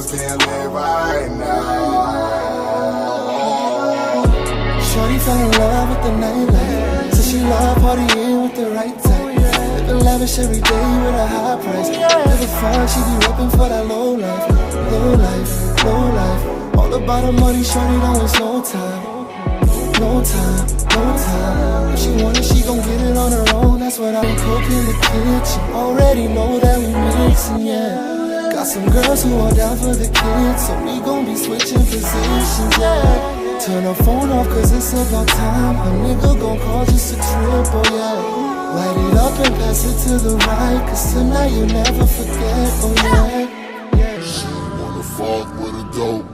just can't live right now. Shorty fell in love with the nightlife, so she love partying with the right type. Living lavish every day with a high price. Never fun, she be repping for that low life, low life, low life. All about her money, shorty don't waste no time. No time, no time. If she want it, she gon' get it on her own. That's what I'm cooking in the kitchen. Already know that we mixing, yeah. Got some girls who are down for the kids, so we gon' be switching positions, yeah. Turn her phone off cause it's about time. A nigga gon' call just a trip, oh yeah. Light it up and pass it to the right, cause tonight you'll never forget, oh yeah.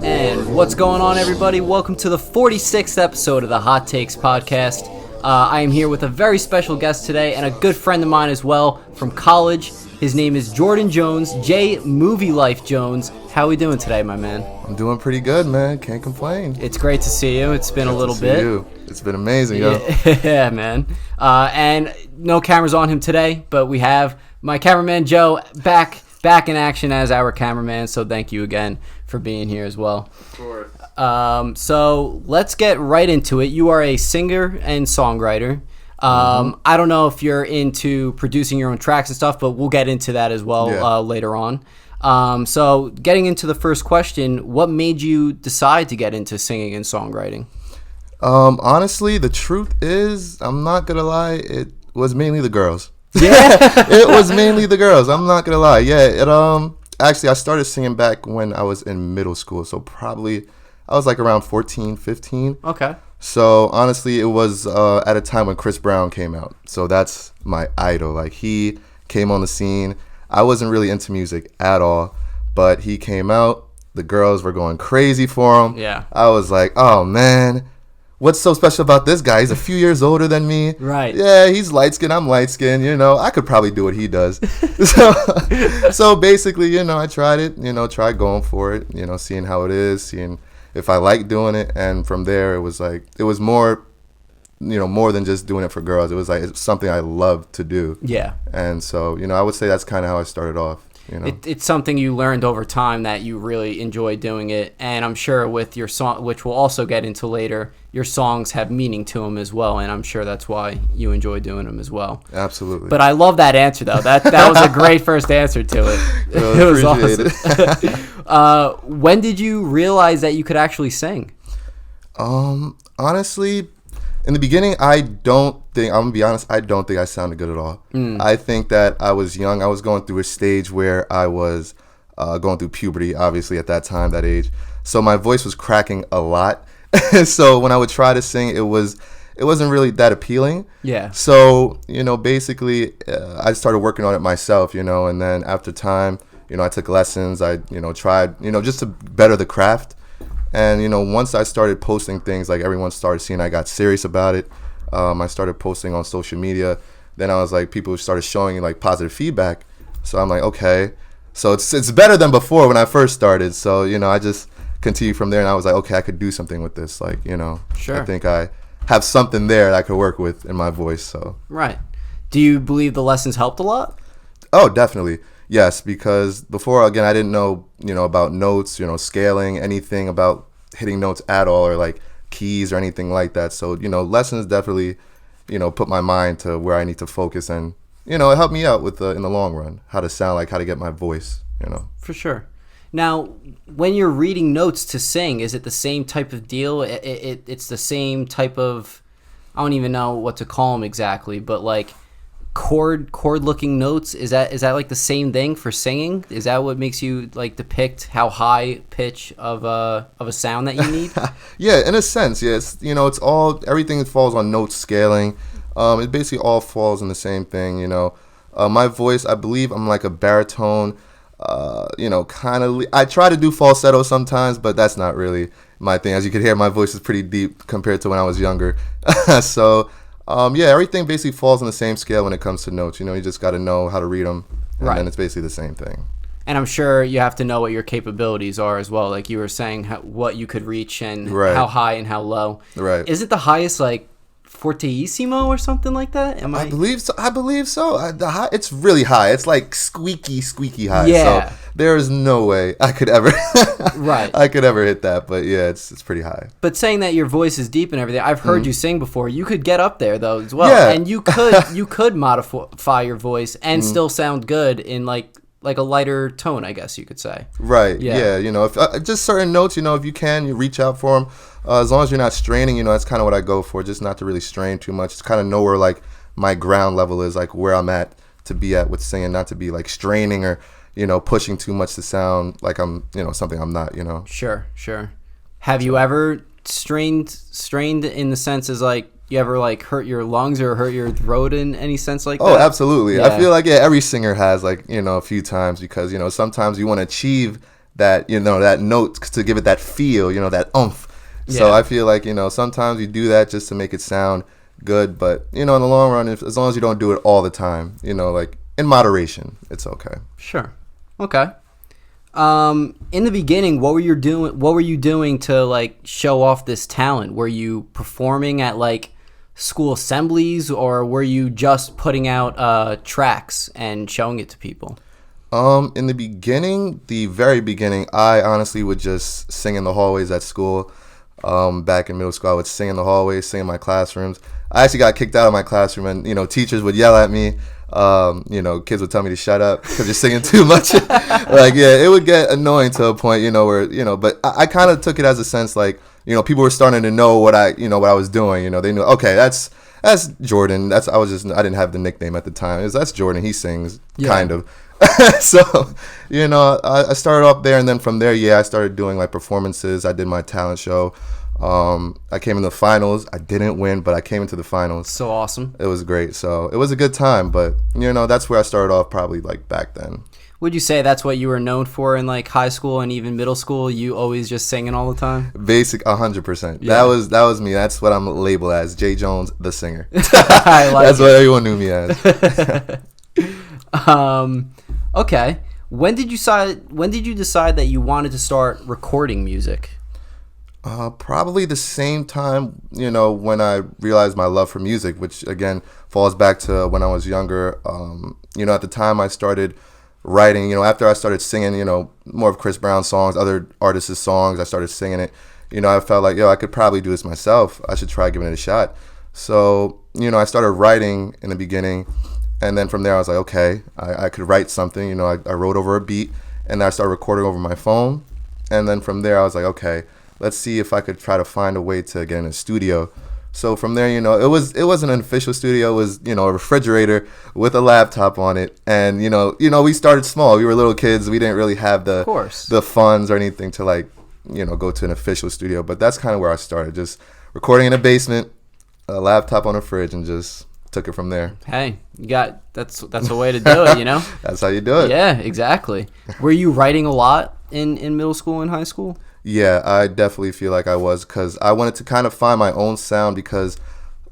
And what's going on, everybody? Welcome to the 46th episode of the Hot Takes podcast. I am here with a very special guest today and a good friend of mine as well from college. His name is Jordan Jones, Jay Movielife Jones. How are we doing today, my man? I'm doing pretty good, man. Can't complain. It's great to see you. It's been a little bit. You. It's been amazing, yo. Yeah, man. And no cameras on him today, but we have my cameraman Joe back in action as our cameraman. So thank you again for being here as well. Of course. So let's get right into it. You are a singer and songwriter. I don't know if you're into producing your own tracks and stuff, but we'll get into that as well later on. So getting into the first question, what made you decide to get into singing and songwriting? Honestly, the truth is, I'm not gonna lie, it was mainly the girls. Yeah. It was mainly the girls. I'm not gonna lie. Yeah, actually, I started singing back when I was in middle school, so probably I was like around 14, 15. Okay. So honestly, it was at a time when Chris Brown came out. So that's my idol. Like, he came on the scene. I wasn't really into music at all, but he came out. The girls were going crazy for him. Yeah. I was like, oh man, what's so special about this guy? He's a few years older than me. Right. Yeah, he's light-skinned, I'm light-skinned, I could probably do what he does. So basically, I tried it, tried going for it, seeing how it is, seeing if I like doing it. And from there, it was more, more than just doing it for girls. It was like it's something I love to do. Yeah. And so, I would say that's kind of how I started off. It's something you learned over time that you really enjoy doing it, and I'm sure with your song, which we'll also get into later, your songs have meaning to them as well, and I'm sure that's why you enjoy doing them as well. Absolutely. But I love that answer, though. That was a great first answer to it. Really, it was awesome. When did you realize that you could actually sing? Honestly, in the beginning, I'm gonna be honest, I don't think I sounded good at all. I think that I was young. I was going through a stage where I was going through puberty, obviously, at that time, that age. So my voice was cracking a lot. So when I would try to sing, it wasn't really that appealing. Yeah. So, basically, I started working on it myself, and then after time, I took lessons. I, tried, just to better the craft. And, once I started posting things, like everyone started seeing I got serious about it. I started posting on social media. Then I was like, people started showing like positive feedback. So I'm like, okay. So it's better than before when I first started. So, I just continued from there, and I was like, okay, I could do something with this. Like, Sure. I think I have something there that I could work with in my voice. So. Right. Do you believe the lessons helped a lot? Oh, definitely. Yes, because before, again, I didn't know, about notes, scaling, anything about hitting notes at all, or like keys or anything like that. So, lessons definitely, put my mind to where I need to focus, and, it helped me out with in the long run, how to sound like, how to get my voice, For sure. Now, when you're reading notes to sing, is it the same type of deal? It's the same type of, I don't even know what to call them exactly, but like chord looking notes. Is that like the same thing for singing? Is that what makes you like depict how high pitch of a sound that you need? Yeah, in a sense, yes. It's all, everything falls on note scaling. It basically all falls in the same thing. My voice, I believe I'm like a baritone. Kind of. I try to do falsetto sometimes, but that's not really my thing. As you can hear, my voice is pretty deep compared to when I was younger. So. Everything basically falls on the same scale when it comes to notes. You just got to know how to read them, and then it's basically the same thing. And I'm sure you have to know what your capabilities are as well. Like you were saying, what you could reach and how high and how low. Right. Is it the highest, like, fortissimo or something like that? I believe so. It's really high. It's like squeaky high. Yeah. So there is no way I could ever Right. I could ever hit that. But yeah, it's pretty high. But saying that your voice is deep and everything, I've heard you sing before. You could get up there though as well, Yeah. and you could modify your voice and still sound good in like a lighter tone, I guess you could say. Right. Yeah. Yeah. You know, if just certain notes, you know, if you can, you reach out for them. As long as you're not straining, you know, that's kind of what I go for. Just not to really strain too much. Just kind of know where like my ground level is, like where I'm at to be at with singing, not to be like straining or, you know, pushing too much to sound like I'm, you know, something I'm not, you know. Sure. Have you ever strained in the sense as like you ever like hurt your lungs or hurt your throat in any sense like that? Oh, absolutely. Yeah. I feel like every singer has like, you know, a few times because, you know, sometimes you want to achieve that, you know, that note to give it that feel, you know, that oomph. So Yeah. I feel like, you know, sometimes you do that just to make it sound good, but you know, in the long run, as long as you don't do it all the time, you know, like in moderation, it's okay. Sure. Okay. In the beginning, what were you doing to like show off this talent? Were you performing at like school assemblies, or were you just putting out tracks and showing it to people? In the very beginning, I honestly would just sing in the hallways at school. Back in middle school, I would sing in the hallways, sing in my classrooms. I actually got kicked out of my classroom, and you know, teachers would yell at me. You know, kids would tell me to shut up because you're singing too much. Like, yeah, it would get annoying to a point, you know, where, you know, but I kind of took it as a sense like, you know, people were starting to know what I was doing. You know, they knew, okay, that's Jordan. I didn't have the nickname at the time. That's Jordan. He sings, kind of. So, you know, I started off there, and then from there, yeah, I started doing like performances. I did my talent show. I came in the finals. I didn't win, but I came into the finals. So awesome. It was great. So it was a good time, but you know, that's where I started off probably like back then. Would you say that's what you were known for in like high school and even middle school? You always just singing all the time? Basic 100%. Yeah. That was me. That's what I'm labeled as, Jay Jones, the singer. I like That's what everyone knew me as. Okay. When did you decide that you wanted to start recording music? Probably the same time, you know, when I realized my love for music, which again falls back to when I was younger. You know, at the time I started writing, you know, after I started singing, you know, more of Chris Brown songs, other artists' songs, I started singing it. You know, I felt like, yo, I could probably do this myself. I should try giving it a shot. So, you know, I started writing in the beginning. And then from there, I was like, okay, I could write something. You know, I wrote over a beat, and then I started recording over my phone. And then from there, I was like, okay, let's see if I could try to find a way to get in a studio. So from there, you know, it wasn't an official studio. It was, you know, a refrigerator with a laptop on it. And, you know, we started small. We were little kids. We didn't really have the funds or anything to, like, you know, go to an official studio. But that's kind of where I started, just recording in a basement, a laptop on a fridge, and just took it from there. Hey, that's a way to do it, you know? That's how you do it. Yeah, exactly. Were you writing a lot in middle school and high school? Yeah, I definitely feel like I was, because I wanted to kind of find my own sound, because,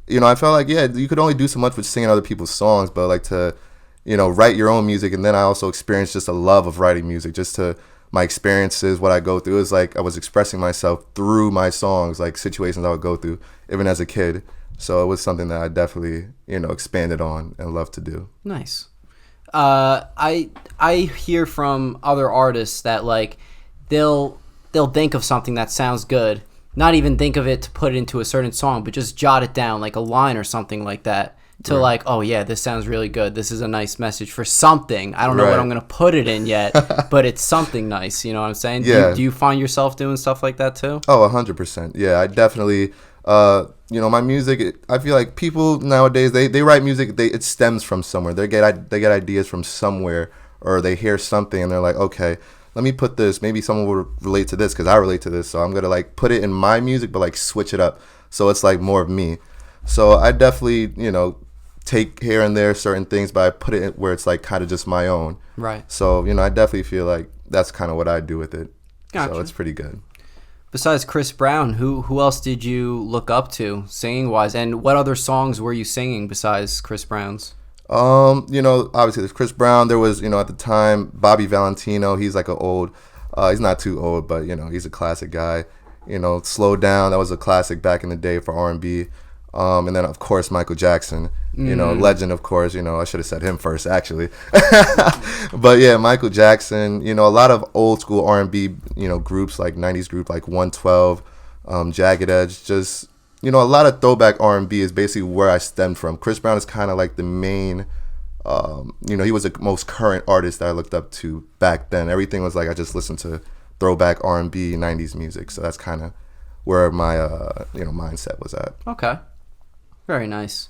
you know, I felt like, yeah, you could only do so much with singing other people's songs, but like to, you know, write your own music. And then I also experienced just a love of writing music, just to my experiences, what I go through. It was like I was expressing myself through my songs, like situations I would go through, even as a kid. So it was something that I definitely, you know, expanded on and love to do. Nice. I hear from other artists that like they'll think of something that sounds good, not even think of it to put it into a certain song, but just jot it down like a line or something like that to like, oh yeah, this sounds really good. This is a nice message for something. I don't know what I'm going to put it in yet, but it's something nice. You know what I'm saying? Yeah. Do you find yourself doing stuff like that too? Oh, 100%. Yeah, I definitely, you know, my music, I feel like people nowadays, they write music, it stems from somewhere. They get ideas from somewhere, or they hear something and they're like, okay, let me put this, maybe someone will relate to this because I relate to this. So I'm going to like put it in my music, but like switch it up. So it's like more of me. So I definitely, you know, take here and there certain things, but I put it where it's like kind of just my own. Right. So, you know, I definitely feel like that's kind of what I do with it. Gotcha. So it's pretty good. Besides Chris Brown, who else did you look up to singing wise, and what other songs were you singing besides Chris Brown's? You know, obviously there's Chris Brown. There was, you know, at the time, Bobby Valentino. He's like he's not too old, but you know, he's a classic guy. You know, Slow Down, that was a classic back in the day for R&B. And then of course Michael Jackson. legend, of course. I should have said him first, actually. But yeah, Michael Jackson. A lot of old school R&B, groups like '90s group like 112, Jagged Edge. Just a lot of throwback R&B is basically where I stemmed from. Chris Brown is kind of like the main. He was the most current artist that I looked up to back then. Everything was like I just listened to throwback R&B '90s music, so that's kind of where my mindset was at. Okay, very nice.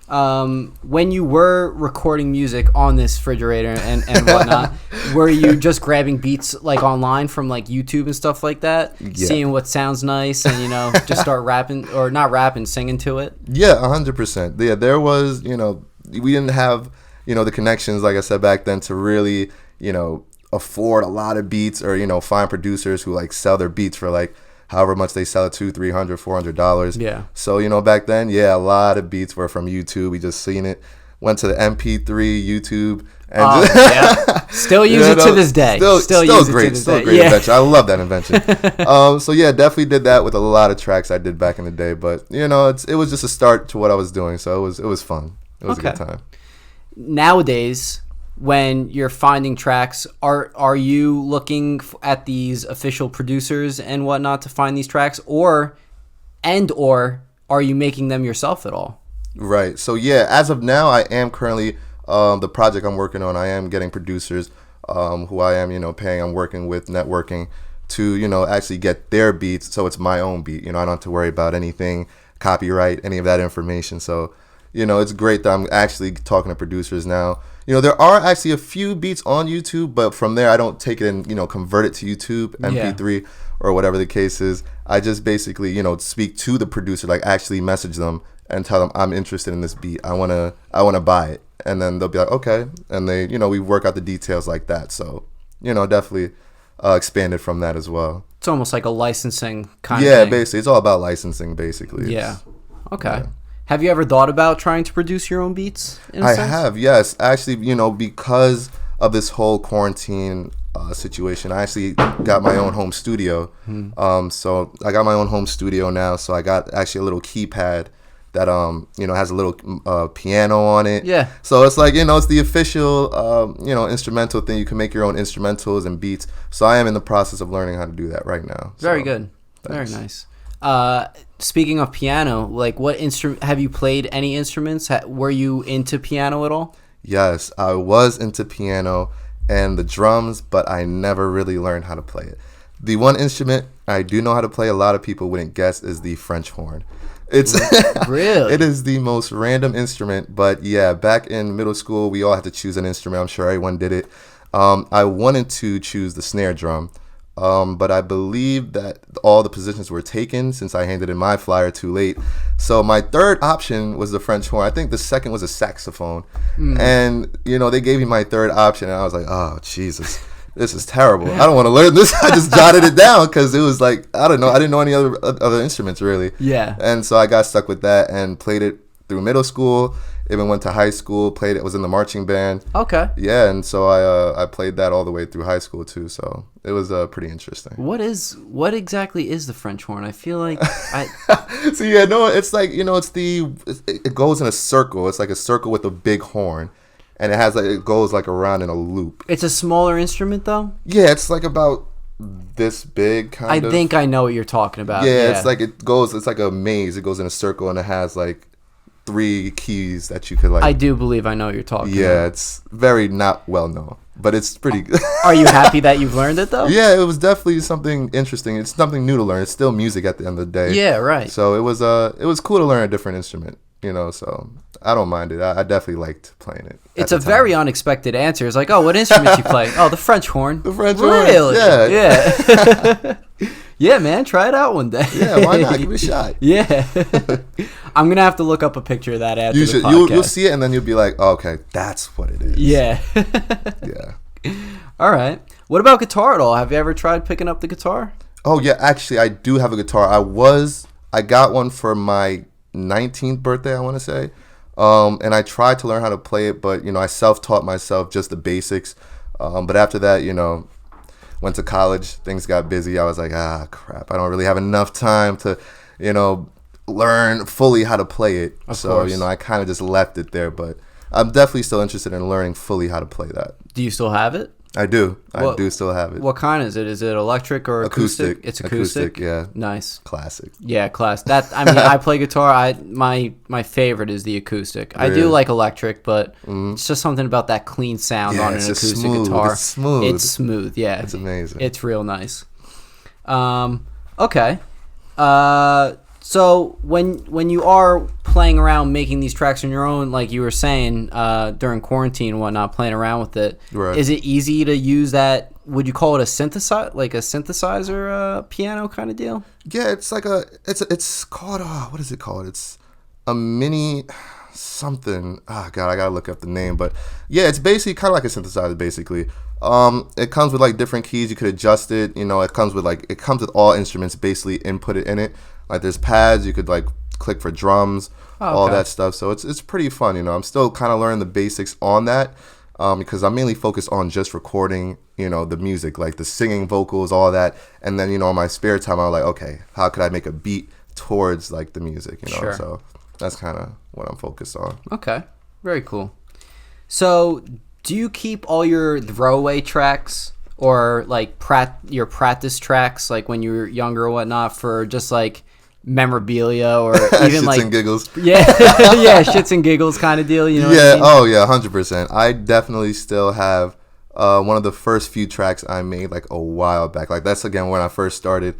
When you were recording music on this refrigerator and whatnot, were you just grabbing beats like online from like YouTube and stuff like that, seeing what sounds nice and just start rapping or not rapping, singing to it? Yeah, 100%. Yeah, there was we didn't have the connections, like I said back then, to really afford a lot of beats or find producers who like sell their beats for like however much they sell it to, $300, $400. Yeah. So back then, a lot of beats were from YouTube. We just seen it. Went to the MP3 YouTube and still use it to this day. Still use great, it to this day. Great invention. I love that invention. So yeah, definitely did that with a lot of tracks I did back in the day. But it was just a start to what I was doing. So it was fun. It was a good time. Nowadays, when you're finding tracks, are you looking at these official producers and whatnot to find these tracks, or are you making them yourself at all? Right. So yeah, as of now, I am currently the project I'm working on. I am getting producers who I am paying. I'm working with networking to actually get their beats, so it's my own beat. I don't have to worry about anything copyright, any of that information. So it's great that I'm actually talking to producers now. There are actually a few beats on YouTube, but from there I don't take it and convert it to YouTube MP3 or whatever the case is. I just basically speak to the producer, like actually message them and tell them I'm interested in this beat. I wanna buy it, and then they'll be like okay, and they we work out the details like that. So definitely expanded from that as well. It's almost like a licensing kind of thing. Yeah, basically it's all about licensing basically. Yeah. Okay. Yeah. Have you ever thought about trying to produce your own beats? I have, yes. Actually, because of this whole quarantine situation, I actually got my own home studio. So I got my own home studio now. So I got actually a little keypad that has a little piano on it. Yeah. So it's like it's the official instrumental thing. You can make your own instrumentals and beats. So I am in the process of learning how to do that right now. Very good. Thanks. Very nice. Speaking of piano, like what instrument have you played? Any instruments? Were you into piano at all? Yes, I was into piano and the drums, but I never really learned how to play it. The one instrument I do know how to play, a lot of people wouldn't guess, is the French horn. It's really? It is the most random instrument, but yeah, back in middle school, we all had to choose an instrument. I'm sure everyone did it. I wanted to choose the snare drum. But I believe that all the positions were taken since I handed in my flyer too late. So my third option was the French horn. I think the second was a saxophone. And, they gave me my third option. And I was like, oh, Jesus, this is terrible. I don't want to learn this. I just jotted it down because it was like, I don't know. I didn't know any other instruments, really. Yeah. And so I got stuck with that and played it through middle school. Even went to high school, played it, was in the marching band. Okay. Yeah, and so I played that all the way through high school too. So it was pretty interesting. What exactly is the French horn? I feel like So yeah, no, it's like it goes in a circle. It's like a circle with a big horn, and it goes like around in a loop. It's a smaller instrument though. Yeah, it's like about this big kind of. I think I know what you're talking about. Yeah, it's like it's like a maze. It goes in a circle and it has like 3 keys that you could like. I do believe I know what you're talking about. Yeah, it's very not well known, but it's pretty good. Are you happy that you've learned it though? Yeah, it was definitely something interesting. It's something new to learn. It's still music at the end of the day. Yeah, right. So it was cool to learn a different instrument, so I don't mind it. I definitely liked playing it. It's a very unexpected answer. It's like, oh, what instrument you play? Oh, the French horn. The French horn. Really? Yeah. Yeah, man, try it out one day. Yeah, why not? Give it a shot. Yeah. I'm going to have to look up a picture of that after you the podcast. You'll see it, and then you'll be like, oh, okay, that's what it is. Yeah. Yeah. All right. What about guitar at all? Have you ever tried picking up the guitar? Oh, yeah, actually, I do have a guitar. I got one for my 19th birthday, I want to say. And I tried to learn how to play it, but, I self-taught myself just the basics. But after that, went to college, things got busy. I was like, crap, I don't really have enough time to, learn fully how to play it. Of course. You know, I kind of just left it there, but I'm definitely still interested in learning fully how to play that. Do you still have it? I do. I do still have it. What kind is it? Is it electric or acoustic? It's acoustic. Yeah. Nice. Classic. Yeah, That I mean, I play guitar. My favorite is the acoustic. I do like electric, but it's just something about that clean sound on an acoustic guitar. It's smooth. It's smooth. Yeah, it's amazing. It's real nice. Okay. So when you are playing around making these tracks on your own, like you were saying, during quarantine and whatnot, playing around with it, right. Is it easy to use that? Would you call it a synthesizer piano kind of deal? Yeah, it's like it's called what is it called? It's a mini something. Oh God, I gotta look up the name. But yeah, it's basically kind of like a synthesizer. Basically, it comes with like different keys. You could adjust it. You know, it comes with all instruments basically inputted in it. Like there's pads, you could like click for drums, all that stuff. So it's pretty fun, you know. I'm still kind of learning the basics on that because I'm mainly focused on just recording, you know, the music, like the singing vocals, all that. And then, you know, in my spare time, I'm like, okay, how could I make a beat towards like the music, you know? Sure. So that's kind of what I'm focused on. Okay, very cool. So do you keep all your throwaway tracks or like your practice tracks, like when you were younger or whatnot, for just like memorabilia or even shits like and giggles? Yeah. Yeah, shits and giggles kind of deal, you know? Yeah, what I mean? oh yeah, 100%. I definitely still have one of the first few tracks I made like a while back. Like that's again when I first started.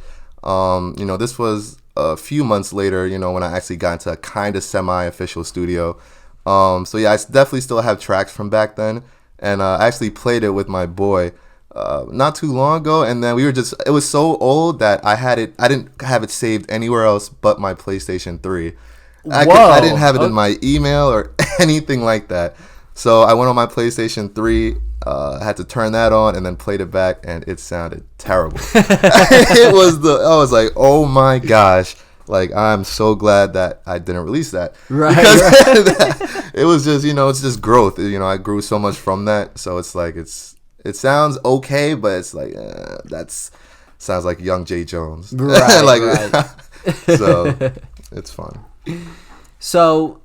You know, this was a few months later, you know, when I actually got into a kind of semi-official studio. So yeah, I definitely still have tracks from back then, and I actually played it with my boy not too long ago, and then it was so old that I didn't have it saved anywhere else but my PlayStation 3. I didn't have it in my email or anything like that. So I went on my PlayStation 3, had to turn that on and then played it back, and it sounded terrible. I was like, oh my gosh. Like, I'm so glad that I didn't release that. Right. Because it was just, you know, it's just growth. You know, I grew so much from that. So it's like, it sounds okay, but it's like, sounds like young Jay Jones. Right, like, right. So it's fun. So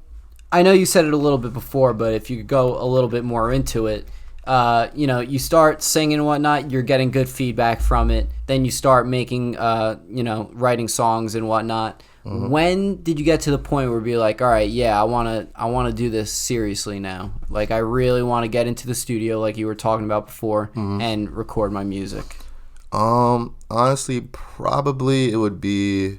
I know you said it a little bit before, but if you could go a little bit more into it, you know, you start singing and whatnot, you're getting good feedback from it. Then you start making, you know, writing songs and whatnot. Mm-hmm. When did you get to the point where be like, all right, yeah, I want to do this seriously now. Like, I really want to get into the studio, like you were talking about before, and record my music. Honestly, probably it would be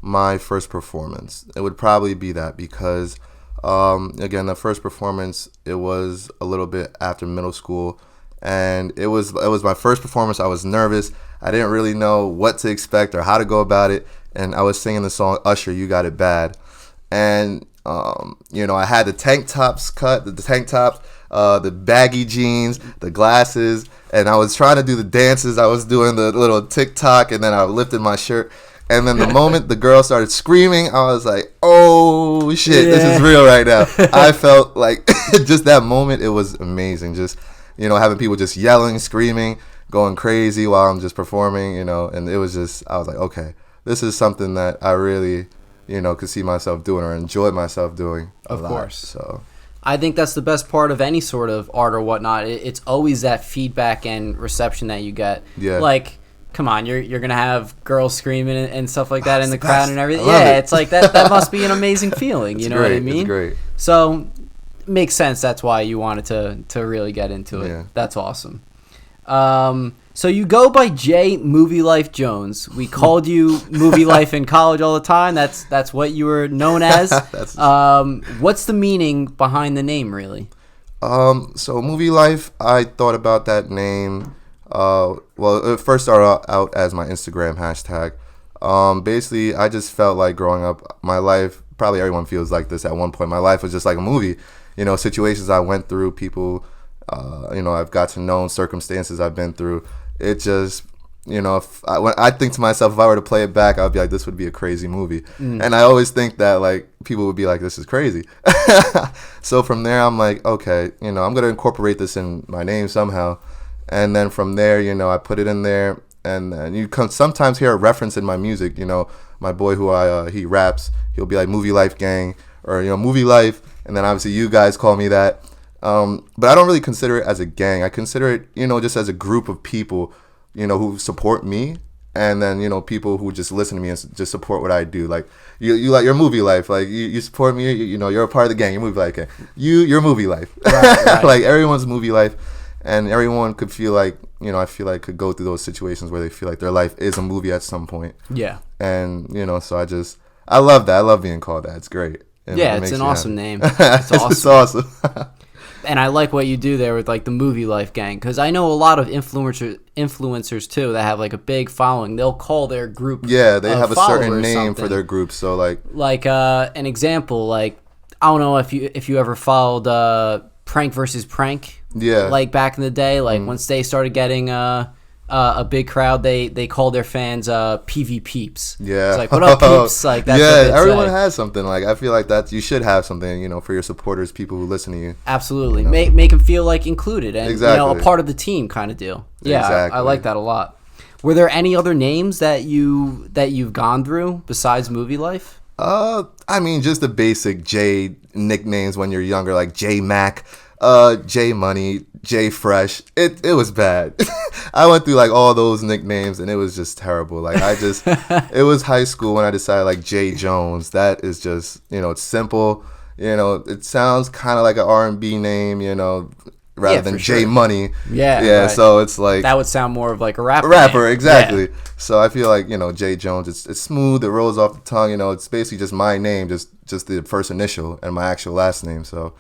my first performance. It would probably be that because, again, the first performance, it was a little bit after middle school, and it was my first performance. I was nervous. I didn't really know what to expect or how to go about it. And I was singing the song Usher, You Got It Bad. And, you know, I had the tank tops cut, the tank tops, the baggy jeans, the glasses. And I was trying to do the dances. I was doing the little TikTok, and then I lifted my shirt. And then the moment the girl started screaming, I was like, oh, shit, This is real right now. I felt like just that moment, it was amazing. Just, you know, having people just yelling, screaming, going crazy while I'm just performing, you know. And it was just, I was like, okay. This is something that I really, you know, could see myself doing or enjoy myself doing a lot. Of course. So I think that's the best part of any sort of art or whatnot. It's always that feedback and reception that you get. Yeah. Like, come on, you're gonna have girls screaming and stuff like that in the crowd and everything. Yeah, it's like that must be an amazing feeling. You know what I mean? It's great. So it makes sense. That's why you wanted to really get into it. Yeah. That's awesome. So you go by Jay Movielife Jones. We called you Movie Life in college all the time. That's what you were known as. What's the meaning behind the name, really? So Movie Life, I thought about that name. Well, it first started out as my Instagram hashtag. Basically, I just felt like growing up, my life, probably everyone feels like this at one point. My life was just like a movie. You know, situations I went through, people, you know, I've got to know, circumstances I've been through. It just, you know, when I think to myself, if I were to play it back, I'd be like, this would be a crazy movie. And I always think that, like, people would be like, this is crazy. So from there, I'm like, okay, you know, I'm going to incorporate this in my name somehow. And then from there, you know, I put it in there. and you can sometimes hear a reference in my music. You know, my boy who he raps, he'll be like Movie Life Gang, or Movie Life, and then obviously you guys call me that. But I don't really consider it as a gang. I consider it, just as a group of people, who support me, and then people who just listen to me and just support what I do. Like you like your Movie Life, like you support me. You're a part of the gang. Your Movie Life gang. Your Movie Life. Right. Like everyone's Movie Life, and everyone could feel like I feel like could go through those situations where they feel like their life is a movie at some point. Yeah. And so I love that. I love being called that. It's great. Yeah, it's an awesome name. It's awesome. It's awesome. And I like what you do there with like the Movie Life Gang, because I know a lot of influencers too that have like a big following. They'll call their group. Yeah, they have a certain name for their group. So like an example, like I don't know if you ever followed Prank versus Prank. Yeah. Like back in the day, like once they started getting a big crowd, they called their fans PV Peeps. Yeah. It's like, what up, peeps? Like that's yeah, everyone has something. Like I feel like you should have something, for your supporters, people who listen to you. Absolutely. Make them feel like included and exactly. A part of the team kind of deal. Yeah, exactly. I like that a lot. Were there any other names that you've gone through besides Movie Life? I mean, just the basic J nicknames when you're younger, like J Mac, J Money, J Fresh. It was bad. I went through like all those nicknames and it was just terrible. Like it was high school when I decided like Jay Jones. That is just, it's simple. It sounds kind of like an R&B name, rather than J Money. Yeah. Right. So it's like that would sound more of like a rapper. Name. Exactly. Yeah. So I feel like Jay Jones. It's smooth. It rolls off the tongue. It's basically just my name, just the first initial and my actual last name. So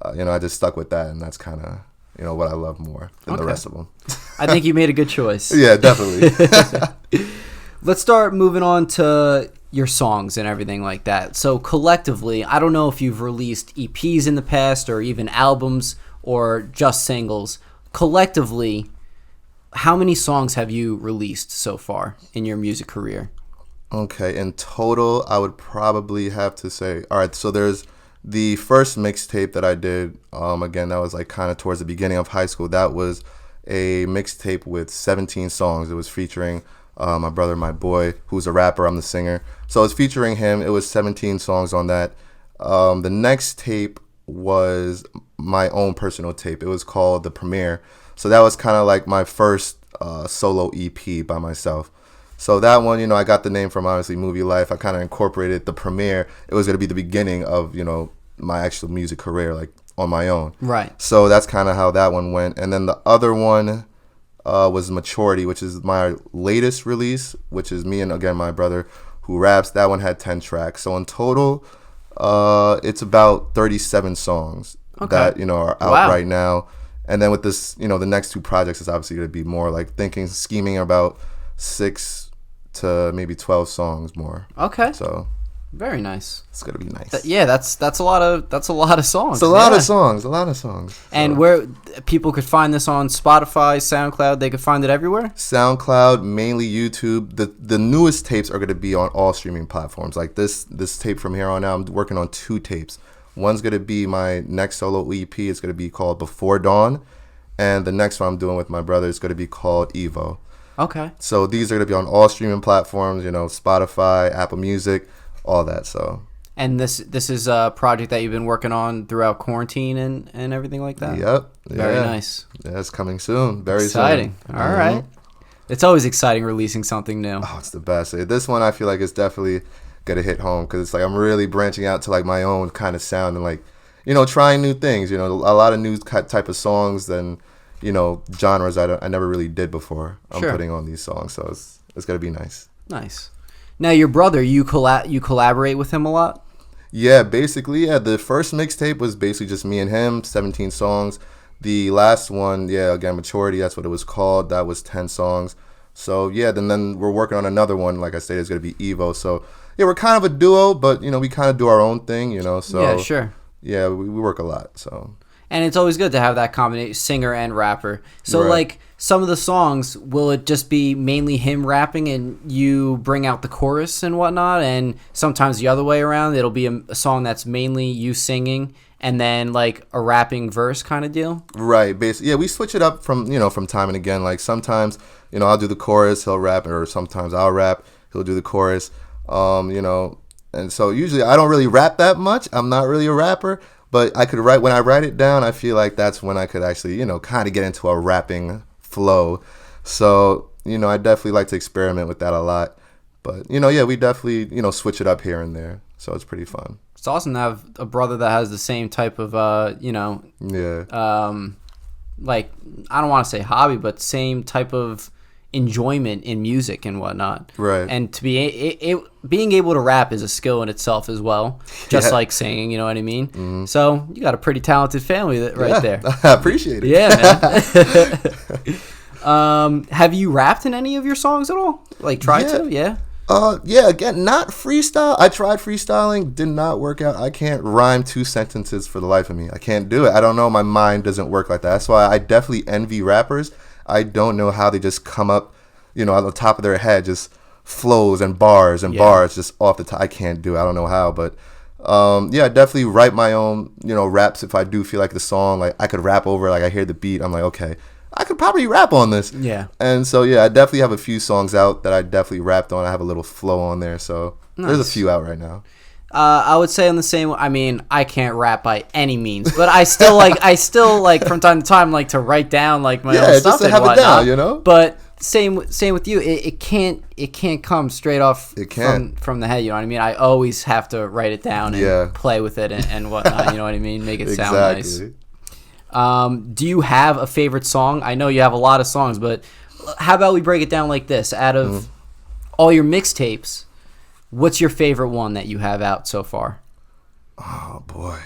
I just stuck with that, and that's kind of what I love more than the rest of them. I think you made a good choice. Yeah, definitely. Let's start moving on to your songs and everything like that. So collectively, I don't know if you've released EPs in the past or even albums or just singles. Collectively, how many songs have you released so far in your music career? Okay, in total, I would probably have to say, all right, so there's the first mixtape that I did, again, that was like kind of towards the beginning of high school. That was a mixtape with 17 songs. It was featuring my brother, my boy, who's a rapper. I'm the singer. So it was featuring him. It was 17 songs on that. The next tape was my own personal tape. It was called The Premiere. So that was kind of like my first solo EP by myself. So that one, I got the name from obviously Movie Life. I kind of incorporated The Premiere. It was going to be the beginning of, my actual music career, like on my own. Right. So that's kind of how that one went. And then the other one was Maturity, which is my latest release, which is me and, again, my brother who raps. That one had 10 tracks. So in total, it's about 37 songs that, are out right now. And then with this, the next two projects is obviously going to be more like scheming about 6 to maybe 12 songs more. Okay. So very nice. It's gonna be nice. That's a lot of songs. It's a lot of songs. And so, where people could find this on Spotify, SoundCloud, they could find it everywhere. SoundCloud, mainly YouTube. The newest tapes are gonna be on all streaming platforms. Like this tape from here on out, I'm working on 2 tapes. One's gonna be my next solo EP. It's gonna be called Before Dawn, and the next one I'm doing with my brother is gonna be called Evo. Okay. So these are gonna be on all streaming platforms. Spotify, Apple Music, all that. So. And this is a project that you've been working on throughout quarantine and everything like that? Yep. Very nice. Yeah, it's coming soon. Very exciting. Soon. All right. It's always exciting releasing something new. Oh, it's the best. This one I feel like is definitely going to hit home because it's like I'm really branching out to like my own kind of sound and like, trying new things, a lot of new type of songs and, genres I never really did before. I'm putting on these songs. So it's going to be nice. Nice. Now, your brother, you collaborate with him a lot? Yeah, basically, yeah. The first mixtape was basically just me and him, 17 songs. The last one, again, Maturity, that's what it was called. That was 10 songs. So, yeah, then we're working on another one. Like I said, it's going to be Evo. So, yeah, we're kind of a duo, but, we kind of do our own thing, so. Yeah, sure. Yeah, we work a lot, so. And it's always good to have that combination, singer and rapper. So, Right. like, some of the songs, will it just be mainly him rapping and you bring out the chorus and whatnot? And sometimes the other way around, it'll be a song that's mainly you singing and then, like, a rapping verse kind of deal? Right, basically, yeah, we switch it up from from time and again. Like sometimes, I'll do the chorus, he'll rap, or sometimes I'll rap, he'll do the chorus. And so usually I don't really rap that much. I'm not really a rapper, but I could write when I write it down. I feel like that's when I could actually, kind of get into a rapping flow. So, I definitely like to experiment with that a lot. But yeah, we definitely switch it up here and there. So it's pretty fun. It's awesome to have a brother that has the same type of, Yeah. like, I don't want to say hobby, but same type of enjoyment in music and whatnot. Right. And to be being able to rap is a skill in itself as well, just Yeah. like singing, you know what I mean? Mm-hmm. So you got a pretty talented family right there. I appreciate it. Yeah, man. Have you rapped in any of your songs at all? Like, tried to? Yeah. Yeah, again, not freestyle. I tried freestyling, did not work out. I can't rhyme 2 sentences for the life of me. I can't do it. I don't know. My mind doesn't work like that. That's why I definitely envy rappers. I don't know how they just come up, on the top of their head, just flows and bars just off the top. I can't do it. I don't know how, but yeah, I definitely write my own, raps if I do feel like the song, like I could rap over, like I hear the beat, I'm like, okay, I could probably rap on this. Yeah. And so, yeah, I definitely have a few songs out that I definitely rapped on. I have a little flow on there, so there's a few out right now. I would say on the same. I mean, I can't rap by any means, but I still like from time to time like to write down like my own stuff just to and have whatnot. it down, But same with you. It can't come straight off It can't. from the head. You know what I mean? I always have to write it down and play with it and whatnot. You know what I mean? Make it sound nice. Do you have a favorite song? I know you have a lot of songs, but how about we break it down like this? Out of all your mixtapes, what's your favorite one that you have out so far? Oh boy.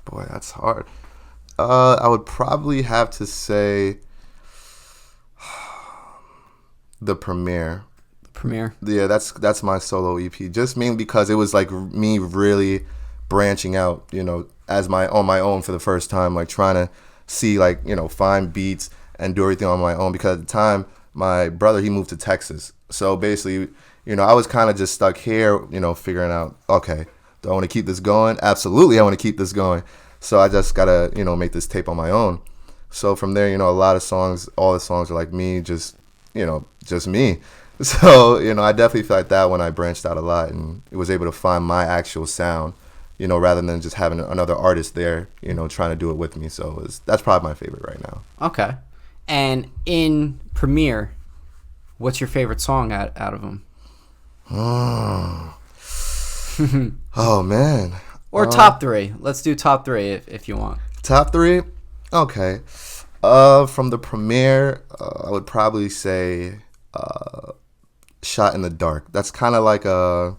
Boy, that's hard. I would probably have to say the Premiere. Premiere. Yeah, that's my solo EP. Just mainly because it was like me really branching out, as on my own for the first time, like trying to see like, find beats and do everything on my own, because at the time my brother, he moved to Texas. So basically, I was kind of just stuck here, figuring out, okay, do I want to keep this going? Absolutely, I want to keep this going. So I just got to, make this tape on my own. So from there, a lot of songs, all the songs are like me, just me. So, I definitely feel like that when I branched out a lot and was able to find my actual sound, rather than just having another artist there, trying to do it with me. So that's probably my favorite right now. Okay. And in Premiere, what's your favorite song out of them? Oh, man. Or top 3. Let's do top 3 if you want. Top 3? Okay. From the Premiere, I would probably say Shot in the Dark. That's kind of like an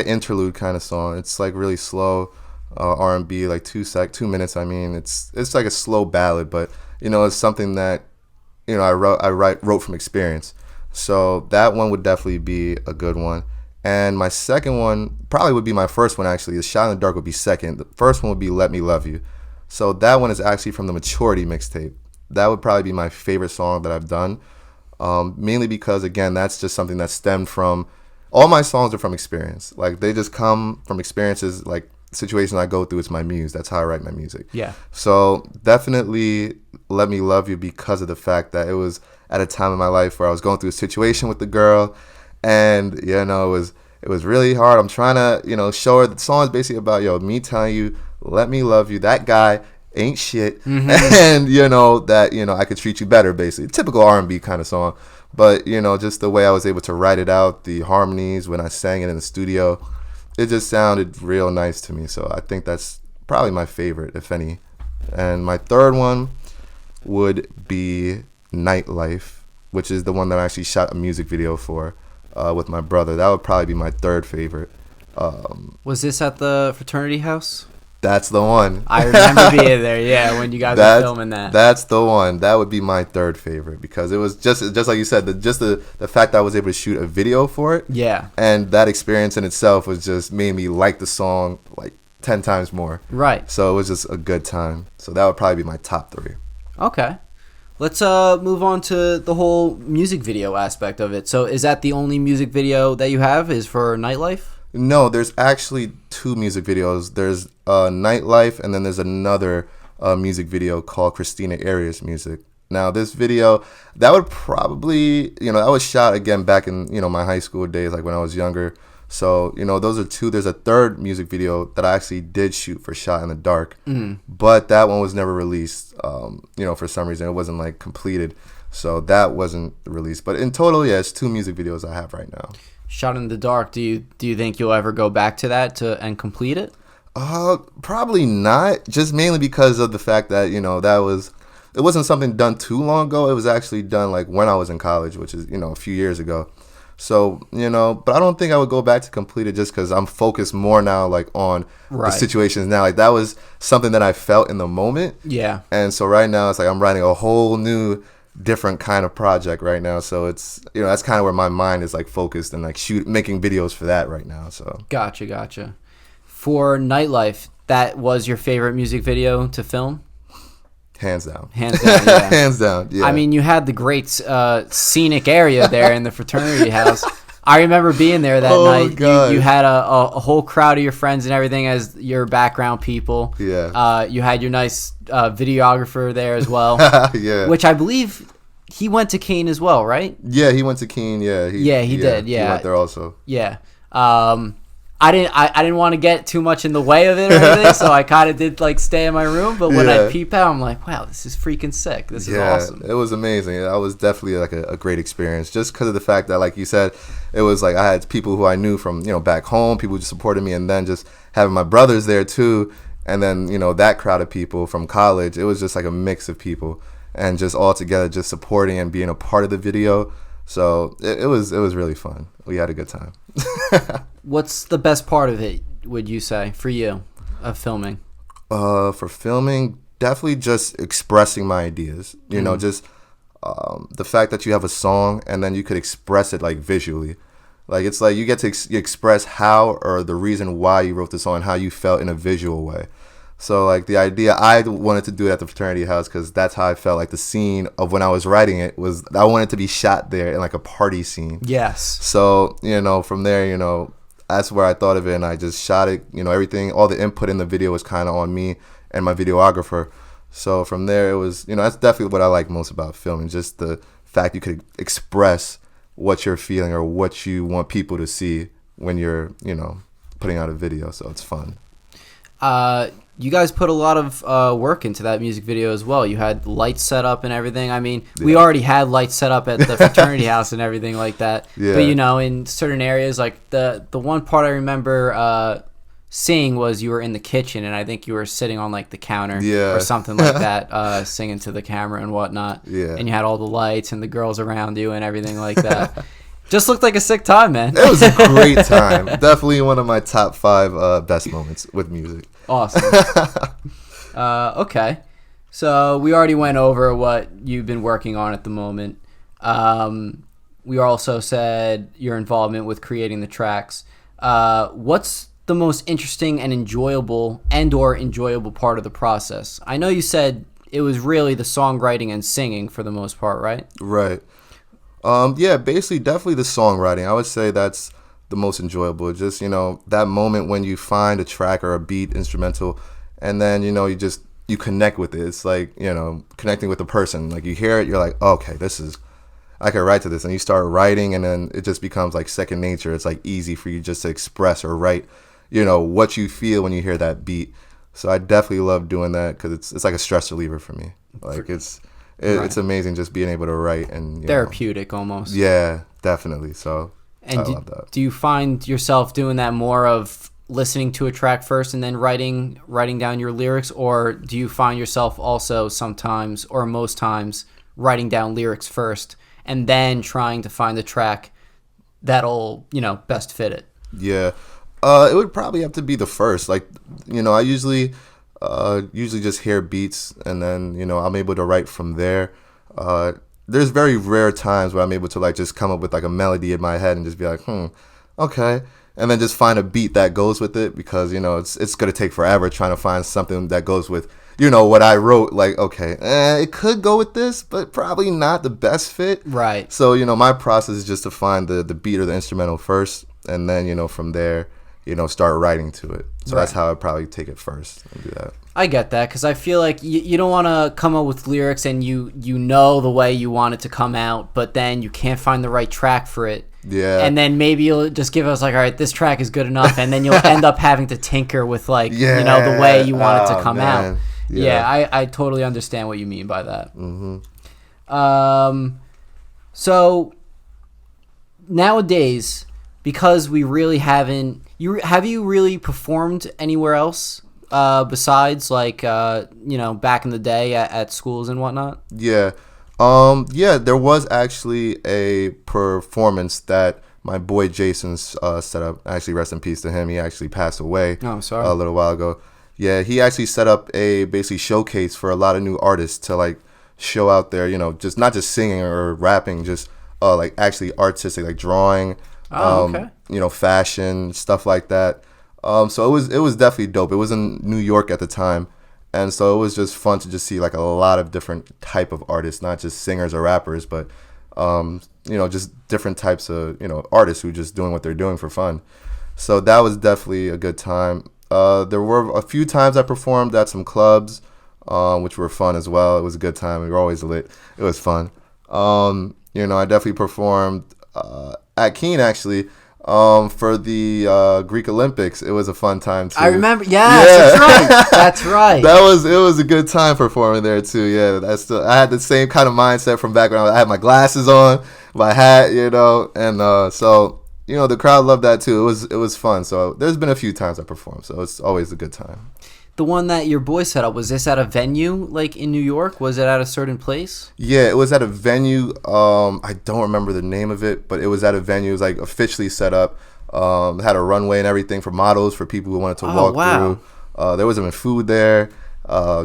interlude kind of song. It's like really slow R&B, like 2 minutes. I mean, it's like a slow ballad, but it's something that I wrote from experience. So that one would definitely be a good one. And my second one probably would be my first one, actually. The Shot in the Dark would be second. The first one would be Let Me Love You. So that one is actually from the Maturity mixtape. That would probably be my favorite song that I've done. Mainly because, again, that's just something that stemmed from, all my songs are from experience. Like, they just come from experiences, like situations I go through. It's my muse. That's how I write my music. Yeah. So definitely Let Me Love You, because of the fact that it was at a time in my life where I was going through a situation with the girl, and it was really hard. I'm trying to show her. The song is basically about me telling you, let me love you. That guy ain't shit, and that I could treat you better. Basically, typical R&B kind of song, but just the way I was able to write it out, the harmonies when I sang it in the studio, it just sounded real nice to me. So I think that's probably my favorite, if any. And my third one would be Nightlife, which is the one that I actually shot a music video for with my brother. That would probably be my third favorite. Was this at the fraternity house? That's the one. I remember being there, yeah, when you guys were filming that. That's the one. That would be my third favorite because it was just like you said, the fact that I was able to shoot a video for it. Yeah. And that experience in itself was just made me like the song like 10 times more. Right. So it was just a good time. So that would probably be my top 3. Okay. Let's move on to the whole music video aspect of it. So is that the only music video that you have is for Nightlife? No, there's actually 2 music videos. There's Nightlife, and then there's another music video called Christina Arias Music. Now, this video, that would probably, that was shot again back in, my high school days, like when I was younger. So, those are 2. There's a third music video that I actually did shoot for Shot in the Dark. But that one was never released, for some reason. It wasn't, like, completed. So that wasn't released. But in total, yeah, it's 2 music videos I have right now. Shot in the Dark, do you think you'll ever go back to that and complete it? Probably not. Just mainly because of the fact that, it wasn't something done too long ago. It was actually done, like, when I was in college, which is, a few years ago. So, but I don't think I would go back to complete it just because I'm focused more now, like, on the situations now. Like, that was something that I felt in the moment. Yeah. And so right now, it's like I'm writing a whole new, different kind of project right now. So it's, that's kind of where my mind is, like, focused and, like, making videos for that right now. So Gotcha. For Nightlife, that was your favorite music video to film? Hands down. Yeah. Hands down, yeah. I mean, you had the great scenic area there in the fraternity house. I remember being there that night. God. You had a whole crowd of your friends and everything as your background people. Yeah. You had your nice videographer there as well. Yeah. Which I believe he went to Keene as well, right? Yeah, he went to Keene. Yeah. He did. Yeah. He went there also. Yeah. I didn't want to get too much in the way of it or anything, so I kind of did like stay in my room. But when I peep out, I'm like, wow, this is freaking sick. This is awesome. It was amazing. That was definitely like a great experience, just because of the fact that, like you said, it was like I had people who I knew from back home, people who just supported me, and then just having my brothers there too, and then that crowd of people from college. It was just like a mix of people, and just all together, just supporting and being a part of the video. So it was really fun. We had a good time. What's the best part of it, would you say, for you, of filming? For filming, definitely just expressing my ideas. Just the fact that you have a song and then you could express it like visually. Like it's like you get to express how or the reason why you wrote the song and how you felt in a visual way. So like the idea, I wanted to do it at the fraternity house because that's how I felt. Like the scene of when I was writing it was, I wanted to be shot there in like a party scene. Yes. So, from there, that's where I thought of it, and I just shot it. Everything, all the input in the video was kind of on me and my videographer. So from there, it was, that's definitely what I like most about filming, just the fact you could express what you're feeling or what you want people to see when you're, putting out a video. So it's fun. You guys put a lot of work into that music video as well. You had lights set up and everything. I mean, we already had lights set up at the fraternity house and everything like that. Yeah. But, in certain areas, like the one part I remember seeing was you were in the kitchen, and I think you were sitting on, like, the counter or something like that, singing to the camera and whatnot. Yeah. And you had all the lights and the girls around you and everything like that. Just looked like a sick time, man. It was a great time. Definitely one of my top 5 best moments with music. Awesome. Okay. So we already went over what you've been working on at the moment. We also said your involvement with creating the tracks. What's the most interesting and enjoyable part of the process? I know you said it was really the songwriting and singing for the most part, right? Right. Yeah, basically, definitely the songwriting. I would say that's the most enjoyable. Just, that moment when you find a track or a beat, instrumental, and then, you connect with it. It's like, connecting with a person. Like, you hear it, you're like, okay, I can write to this. And you start writing, and then it just becomes like second nature. It's like easy for you just to express or write, what you feel when you hear that beat. So I definitely love doing that because it's like a stress reliever for me. Like, it's amazing just being able to write and therapeutic almost. Yeah, definitely. So and I love that. Do you find yourself doing that more of listening to a track first and then writing down your lyrics, or do you find yourself also sometimes or most times writing down lyrics first and then trying to find the track that'll best fit it? Yeah. It would probably have to be the first. Like, I usually just hear beats, and then I'm able to write from there. There's very rare times where I'm able to like just come up with like a melody in my head and just be like, okay, and then just find a beat that goes with it, because it's gonna take forever trying to find something that goes with what I wrote. Like, okay, it could go with this, but probably not the best fit. Right. So my process is just to find the beat or the instrumental first, and then from there start writing to it. So that's how I'd probably take it first and do that. I get that, because I feel like you don't want to come up with lyrics and you know the way you want it to come out, but then you can't find the right track for it. Yeah. And then maybe you'll just give us like, all right, this track is good enough, and then you'll end up having to tinker with like the way you want it to come out. Yeah, I totally understand what you mean by that. So nowadays, because we really haven't, have you really performed anywhere else besides like back in the day at schools and whatnot? Yeah. There was actually a performance that my boy Jason set up. Actually, rest in peace to him. He actually passed away a little while ago. Yeah, he actually set up a basically showcase for a lot of new artists to like show out their, just not just singing or rapping, just like actually artistic, like drawing, fashion, stuff like that. So it was definitely dope. It was in New York at the time. And so it was just fun to just see like a lot of different type of artists, not just singers or rappers, but just different types of artists who just doing what they're doing for fun. So that was definitely a good time. There were a few times I performed at some clubs, which were fun as well. It was a good time. We were always lit. It was fun. I definitely performed at Keene actually. For the Greek Olympics. It was a fun time too. I remember. Yes, yeah. That's right. It was a good time performing there too. Yeah, I had the same kind of mindset from back when I had my glasses on, my hat, and so the crowd loved that too. It was fun. So there's been a few times I performed, so it's always a good time. The one that your boy set up, was this at a venue like in New York? Was it at a certain place? Yeah, it was at a venue. I don't remember the name of it, but it was at a venue. It was like officially set up. It had a runway and everything for models, for people who wanted to walk through. There was even food there,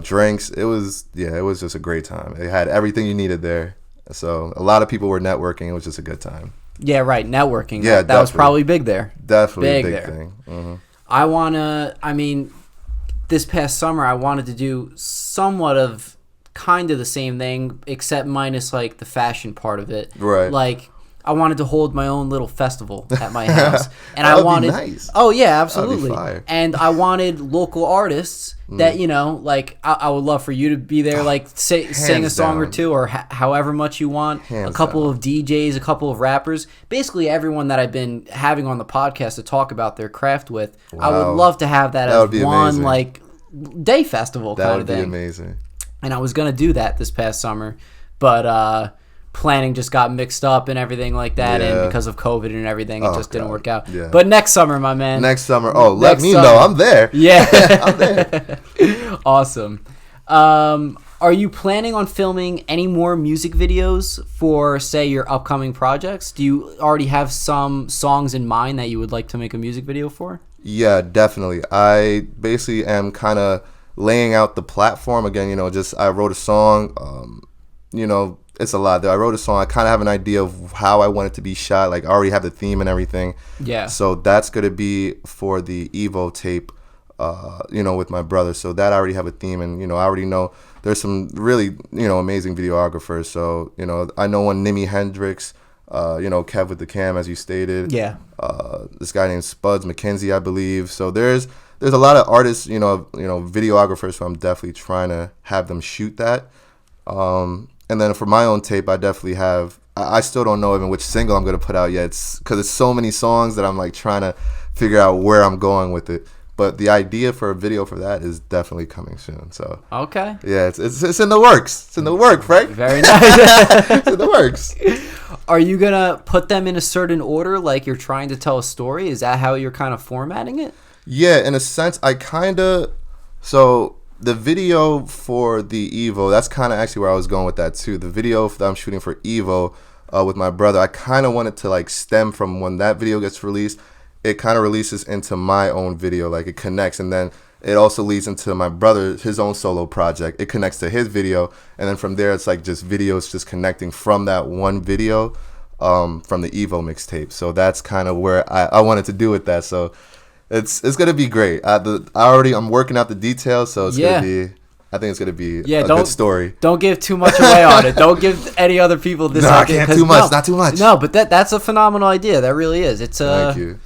drinks. It was just a great time. It had everything you needed there. So a lot of people were networking. It was just a good time. Yeah, right. Networking. Yeah, that was probably big there. Definitely a big thing. Mm-hmm. This past summer, I wanted to do somewhat of kind of the same thing, except minus like the fashion part of it. Right. Like I wanted to hold my own little festival at my house, and that I would wanted. Be nice. Oh yeah, absolutely. That'd be fire. And I wanted local artists that like I would love for you to be there, like sing a song or two, or however much you want. Hands a couple down. of DJs, a couple of rappers, basically everyone that I've been having on the podcast to talk about their craft with. Wow. I would love to have that as one amazing. Like day festival kind of thing. That would be amazing. And I was gonna do that this past summer, but planning just got mixed up and everything like that, and because of COVID and everything, it just didn't work out. Yeah. But next summer, my man. Next summer. Oh, let me summer. know. I'm there. Yeah. I'm there. Awesome. Are you planning on filming any more music videos for, say, your upcoming projects? Do you already have some songs in mind that you would like to make a music video for? Yeah, definitely. I basically am kind of laying out the platform again. I wrote a song. It's a lot. I wrote a song. I kind of have an idea of how I want it to be shot. Like I already have the theme and everything. Yeah. So that's gonna be for the Evo tape. With my brother. So that I already have a theme, and I already know there's some really amazing videographers. So I know one, Nimi Hendrix. Kev with the cam, as you stated. Yeah. This guy named Spuds McKenzie, I believe. So there's a lot of artists, videographers. So I'm definitely trying to have them shoot that. And then for my own tape, I definitely have. I still don't know even which single I'm gonna put out yet. It's because it's so many songs that I'm like trying to figure out where I'm going with it. But the idea for a video for that is definitely coming soon. So okay. Yeah, it's in the works. It's in the work, Frank. Very nice. It's in the works. Are you gonna put them in a certain order, like you're trying to tell a story? Is that how you're kind of formatting it? Yeah, in a sense, so the video for the Evo, that's kind of actually where I was going with that too. The video that I'm shooting for Evo with my brother, I kind of wanted to like stem from when that video gets released it kind of releases into my own video. Like, it connects, and then it also leads into my brother, his own solo project. It connects to his video, and then from there, it's like just videos just connecting from that one video, from the Evo mixtape. So that's kind of where I wanted to do with that. So it's gonna be great. I'm working out the details, so it's gonna be. I think it's gonna be a good story. Don't give too much away on it. Don't give any other people this. No, I can't too much. Not too much. No, but that's a phenomenal idea. That really is. Thank you.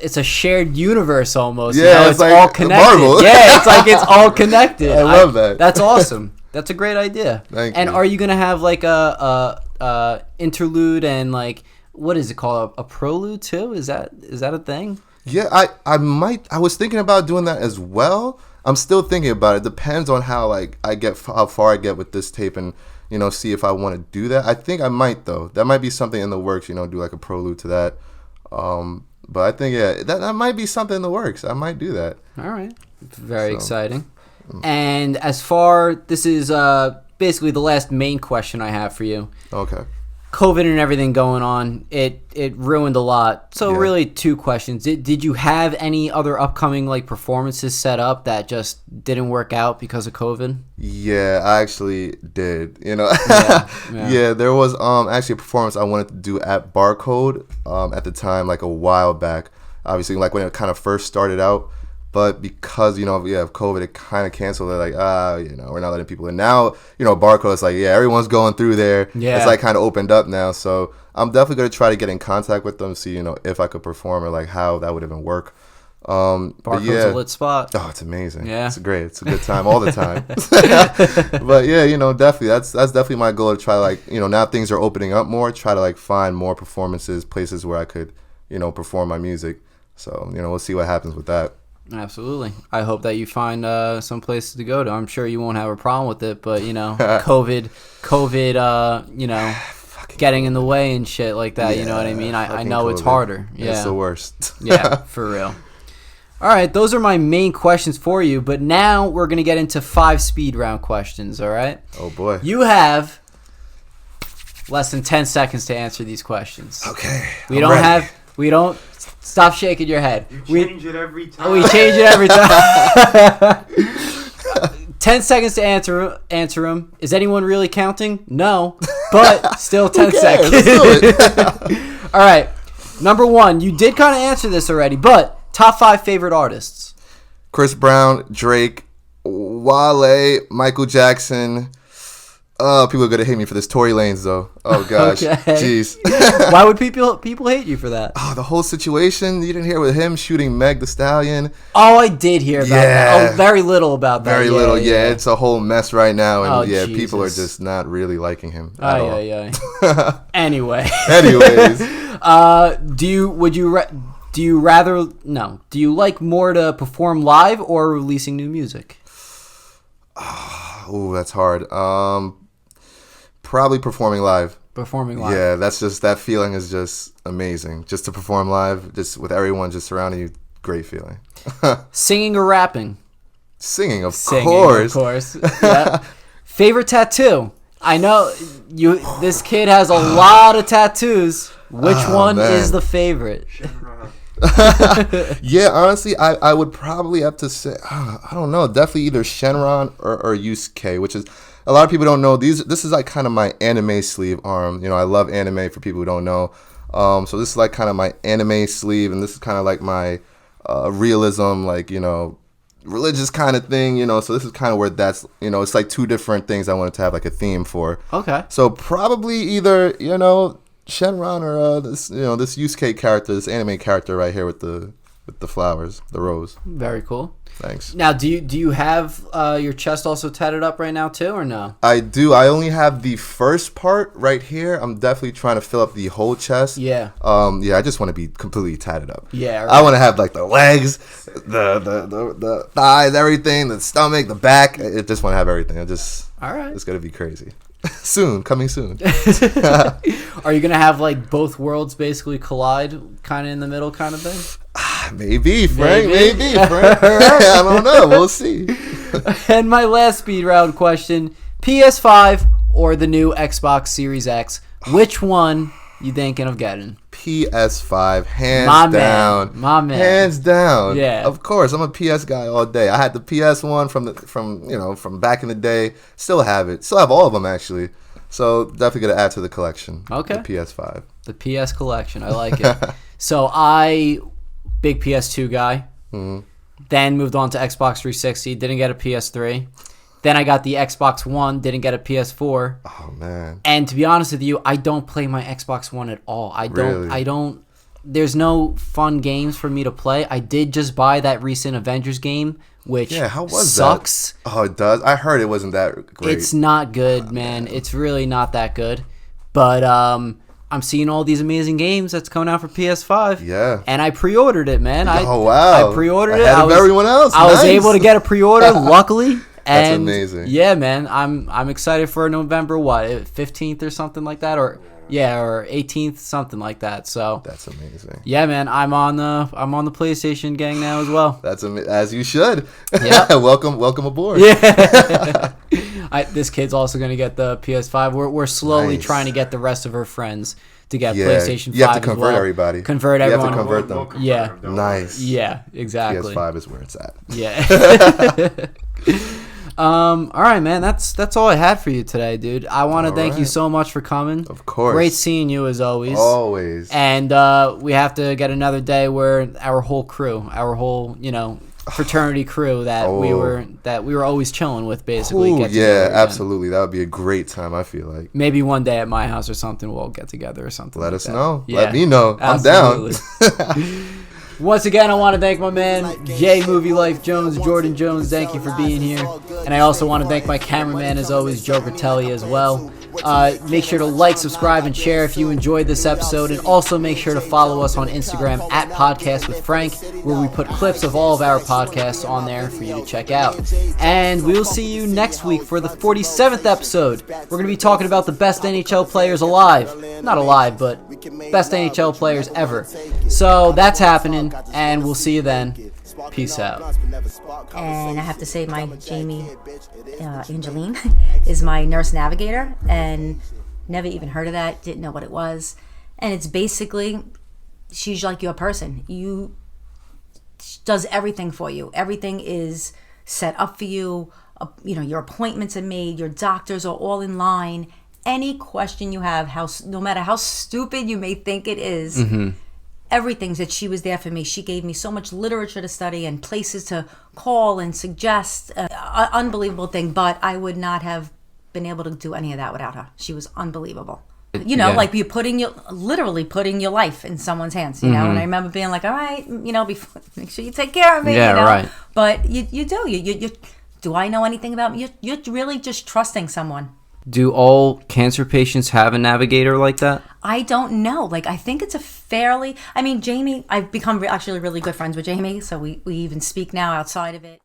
It's a shared universe almost. Yeah, you know? it's like all connected. Marvel. Yeah, it's like it's all connected. I love that. That's awesome. That's a great idea. Thank and you. are you gonna have like a interlude and like what is it called? A prelude too? Is that a thing? Yeah, I might. I was thinking about doing that as well. I'm still thinking about it. Depends on how how far I get with this tape, and see if I want to do that. I think I might though. That might be something in the works. Do like a prelude to that. But I think that might be something in the works. I might do that. All right, very exciting. And this is basically the last main question I have for you. Okay. COVID and everything going on, it ruined a lot. So really, two questions. Did you have any other upcoming like performances set up that just didn't work out because of COVID? Yeah, I actually did. Yeah. There was actually a performance I wanted to do at Barcode at the time, like a while back. Obviously, like when it kind of first started out. But because, of COVID, it kind of canceled it. Like, we're not letting people in. Now, Barcode is like, everyone's going through there. Yeah. It's like kind of opened up now. So I'm definitely going to try to get in contact with them, see, if I could perform or like how that would even work. Barcode's a lit spot. Oh, it's amazing. Yeah. It's great. It's a good time all the time. But yeah, definitely. That's definitely my goal to try to like, now things are opening up more, try to like find more performances, places where I could, perform my music. So, we'll see what happens with that. Absolutely. I hope that you find some places to go to. I'm sure you won't have a problem with it, but COVID, getting in the way and shit like that. You know what I mean? I know COVID. It's harder. Yeah, it's the worst. Yeah, for real. All right, those are my main questions for you. But now we're gonna get into 5 speed round questions. All right. Oh boy. You have less than 10 seconds to answer these questions. Okay. We don't. Stop shaking your head. You change it every time. We change it every time. 10 seconds to answer them. Is anyone really counting? No, but still 10 seconds. Let's do it. All right. Number 1, you did kind of answer this already, but top 5 favorite artists. Chris Brown, Drake, Wale, Michael Jackson. People are gonna hate me for this. Tory Lanez though. Oh gosh, jeez. Why would people hate you for that? Oh, the whole situation. You didn't hear with him shooting Meg the Stallion. Oh, I did hear about that. Oh, very little about that. Very little. Yeah, it's a whole mess right now, and Jesus. People are just not really liking him at all. Anyway. Anyways. Do you like more to perform live or releasing new music? Oh, that's hard. Probably performing live. Yeah, that feeling is just amazing. Just to perform live, just with everyone just surrounding you, great feeling. Singing or rapping? Singing, of course. Yeah. Favorite tattoo? I know this kid has a lot of tattoos. Which one is the favorite? Yeah, honestly, I would probably have to say, I don't know, definitely either Shenron or Yusuke, which is, a lot of people don't know, this is like kind of my anime sleeve arm. I love anime for people who don't know. So this is like kind of my anime sleeve, and this is kind of like my realism, like, religious kind of thing, so this is kind of where that's, it's like 2 different things I wanted to have like a theme for. Okay. So probably either, Shenron or this Yusuke character, this anime character right here with the flowers, the rose. Very cool. Thanks. Now, do you have your chest also tatted up right now too, or no? I do. I only have the first part right here. I'm definitely trying to fill up the whole chest. Yeah. I just want to be completely tatted up. Yeah. Right. I want to have like the legs, the thighs, everything, the stomach, the back. I just want to have everything. All right. It's gonna be crazy. Coming soon. Are you gonna have like both worlds basically collide, kind of in the middle, kind of thing? Maybe, Frank. Maybe, Frank. I don't know. We'll see. And my last speed round question: PS5 or the new Xbox Series X? Which one you thinking of getting? PS5, hands My down. man. My man. Hands down. Yeah. Of course, I'm a PS guy all day. I had the PS1 from back in the day. Still have it. Still have all of them actually. So definitely gonna add to the collection. Okay. The PS5. The PS collection. I like it. So big PS2 guy. Then moved on to Xbox 360. Didn't get a PS3. Then I got the Xbox One. Didn't get a PS4. Oh man. And to be honest with you, I don't play my Xbox One at all. Really? I don't. There's no fun games for me to play. I did just buy that recent Avengers game, which How was sucks. that? Oh, it does. I heard it wasn't that great. It's not good, man. It's really not that good. But I'm seeing all these amazing games that's coming out for PS5. Yeah. And I pre-ordered it, man. Oh wow. I pre-ordered it. Ahead of everyone else. I was Nice. able to get a pre-order, luckily. That's And amazing. Yeah, man. I'm excited for November 15th or something like that, or 18th, something like that. So That's amazing. yeah, man. I'm on the PlayStation gang now as well. That's as you should. Yeah. welcome aboard. Yeah. This kid's also gonna get the PS5. We're slowly Nice. trying to get the rest of her friends to get Yeah. PlayStation 5. You have to as convert well. everybody. Convert You everyone. have to convert them. We'll convert Yeah. them, don't Nice. worry. Yeah, exactly. PS5 is where it's at. Yeah. All right, man. That's all I had for you today, dude. I want to All thank you right. so much for coming. Of course. Great seeing you as always. Always. And we have to get another day where our whole fraternity crew that we were always chilling with, basically. Ooh, get yeah, together again. absolutely. That would be a great time, I feel like. Maybe one day at my house or something we'll get together or something. Let like us that. know. Yeah, Let me know. absolutely. I'm down. Once again, I want to thank my man, Jay Movielife Jones, Jordan Jones. Thank you for being here. And I also want to thank my cameraman, as always, Joe Bertelli, as well. Make sure to like, subscribe, and share if you enjoyed this episode. And also make sure to follow us on Instagram at Podcast with Frank, where we put clips of all of our podcasts on there for you to check out. And we will see you next week for the 47th episode. We're going to be talking about the best NHL players alive. Not alive, but best NHL players ever. So that's happening, and we'll see you then. Peace out. And I have to say, my Jamie Angeline is my nurse navigator, and never even heard of that, didn't know what it was. And it's basically, she's like your person. She does everything for you. Everything is set up for you. Your appointments are made. Your doctors are all in line. Any question you have, no matter how stupid you may think it is, everything's that she was there for me. She gave me so much literature to study and places to call and suggest. Unbelievable thing, but I would not have been able to do any of that without her. She was unbelievable. Like you're literally putting your life in someone's hands, And I remember being like, all right, before, make sure you take care of me, Yeah, right. But you do. You do I know anything about me? You're really just trusting someone. Do all cancer patients have a navigator like that? I don't know. I think it's Jamie, I've become actually really good friends with Jamie, so we even speak now outside of it.